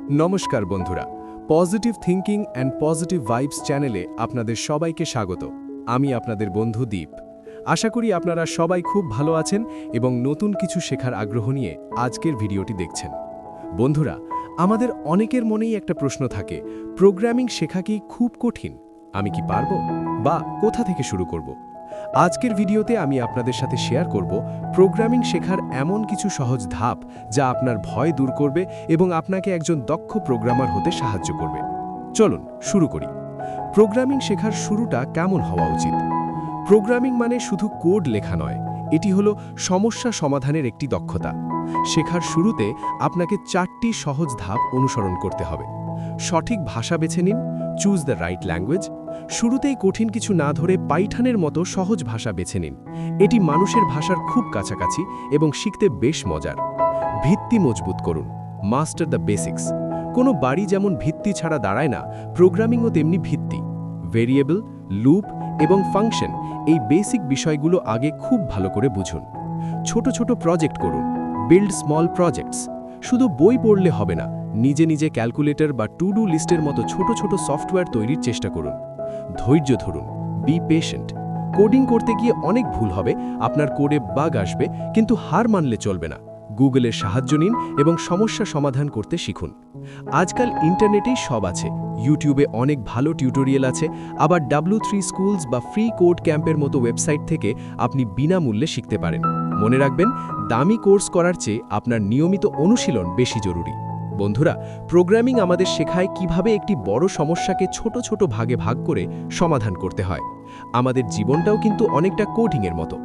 নমস্কার বন্ধুরা, positive thinking and positive vibes চ্যানেলে আপনাদের সবাইকে স্বাগত। আমি আপনাদের বন্ধু দীপ। আশা করি আপনারা সবাই খুব ভালো আছেন এবং নতুন কিছু শেখার আগ্রহ নিয়ে আজকের ভিডিওটি দেখছেন। বন্ধুরা, আমাদের অনেকের মনেই একটা প্রশ্ন থাকে, প্রোগ্রামিং শেখা কি খুব কঠিন? আমি কি পারবো? বা কোথা থেকে শুরু করব? আজকের ভিডিওতে আমি আপনাদের সাথে শেয়ার করব প্রোগ্রামিং শেখার এমন কিছু সহজ ধাপ যা আপনার ভয় দূর করবে এবং আপনাকে একজন দক্ষ প্রোগ্রামার হতে সাহায্য করবে। চলুন শুরু করি। প্রোগ্রামিং শেখার শুরুটা কেমন হওয়া উচিত? প্রোগ্রামিং মানে শুধু কোড লেখা নয়, এটি হলো সমস্যা সমাধানের একটি দক্ষতা। শেখার শুরুতে আপনাকে 4টি সহজ ধাপ অনুসরণ করতে হবে। সঠিক ভাষা বেছে নিন, চুজ দ্য রাইট ল্যাঙ্গুয়েজ। শুরুতেই কঠিন কিছু না ধরে পাইথনের মতো সহজ ভাষা বেছে নিন। এটি মানুষের ভাষার খুব কাছাকাছি এবং শিখতে বেশ মজার। ভিত্তি মজবুত করুন, মাস্টার দ্য বেসিক্স। কোনো বাড়ি যেমন ভিত্তি ছাড়া দাঁড়ায় না, প্রোগ্রামিংও তেমনি ভিত্তি। ভেরিয়েবল, লুপ এবং ফাংশন, এই বেসিক বিষয়গুলো আগে খুব ভালো করে বুঝুন। ছোট ছোট প্রজেক্ট করুন, বিল্ড স্মল প্রজেক্টস। শুধু বই পড়লে হবে না, নিজে নিজে ক্যালকুলেটর বা টু ডু লিস্টের মতো ছোট ছোট সফটওয়্যার তৈরির চেষ্টা করুন। ধৈর্য ধরুন, বি পেশেন্ট। কোডিং করতে গিয়ে অনেক ভুল হবে, আপনার কোডে বাগ আসবে, কিন্তু হার মানলে চলবে না। গুগলের সাহায্য নিন এবং সমস্যা সমাধান করতে শিখুন। আজকাল ইন্টারনেটেই সব আছে, ইউটিউবে অনেক ভালো টিউটোরিয়াল আছে, আবার W3 স্কুলস বা ফ্রি কোড ক্যাম্পের মতো ওয়েবসাইট থেকে আপনি বিনামূল্যে শিখতে পারেন। মনে রাখবেন, দামি কোর্স করার চেয়ে আপনার নিয়মিত অনুশীলন বেশি জরুরি। বন্ধুরা, প্রোগ্রামিং আমাদের শেখায় কিভাবে একটি বড় সমস্যাকে ছোট ছোট ভাগে ভাগ করে সমাধান করতে হয়। আমাদের জীবনটাও কিন্তু অনেকটা কোডিংয়ের মতো।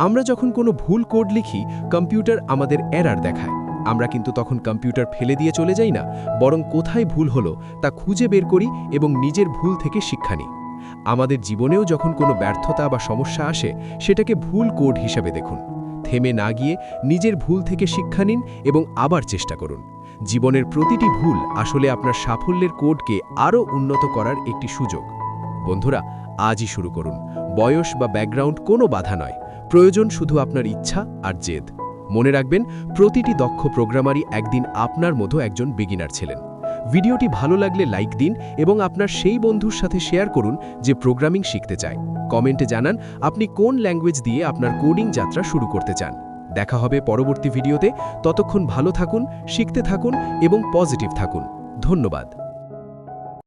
আমরা যখন কোনো ভুল কোড লিখি, কম্পিউটার আমাদের এরর দেখায়। আমরা কিন্তু তখন কম্পিউটার ফেলে দিয়ে চলে যাই না, বরং কোথায় ভুল হলো তা খুঁজে বের করি এবং নিজের ভুল থেকে শিক্ষা নিই। আমাদের জীবনেও যখন কোনো ব্যর্থতা বা সমস্যা আসে, সেটাকে ভুল কোড হিসাবে দেখুন। থেমে না গিয়ে নিজের ভুল থেকে শিক্ষা নিন এবং আবার চেষ্টা করুন। জীবনের প্রতিটি ভুল আসলে আপনার সাফল্যের কোডকে আরও উন্নত করার একটি সুযোগ। বন্ধুরা, আজই শুরু করুন। বয়স বা ব্যাকগ্রাউন্ড কোনো বাধা নয়, প্রয়োজন শুধু আপনার ইচ্ছা আর জেদ। মনে রাখবেন, প্রতিটি দক্ষ প্রোগ্রামারই একদিন আপনার মতো একজন বিগিনার ছিলেন। ভিডিওটি ভালো লাগলে লাইক দিন এবং আপনার সেই বন্ধুর সাথে শেয়ার করুন যে প্রোগ্রামিং শিখতে চায়। কমেন্টে জানান আপনি কোন ল্যাঙ্গুয়েজ দিয়ে আপনার কোডিং যাত্রা শুরু করতে চান। দেখা হবে পরবর্তী ভিডিওতে। ততক্ষণ ভালো থাকুন, শিখতে থাকুন এবং পজিটিভ থাকুন। ধন্যবাদ।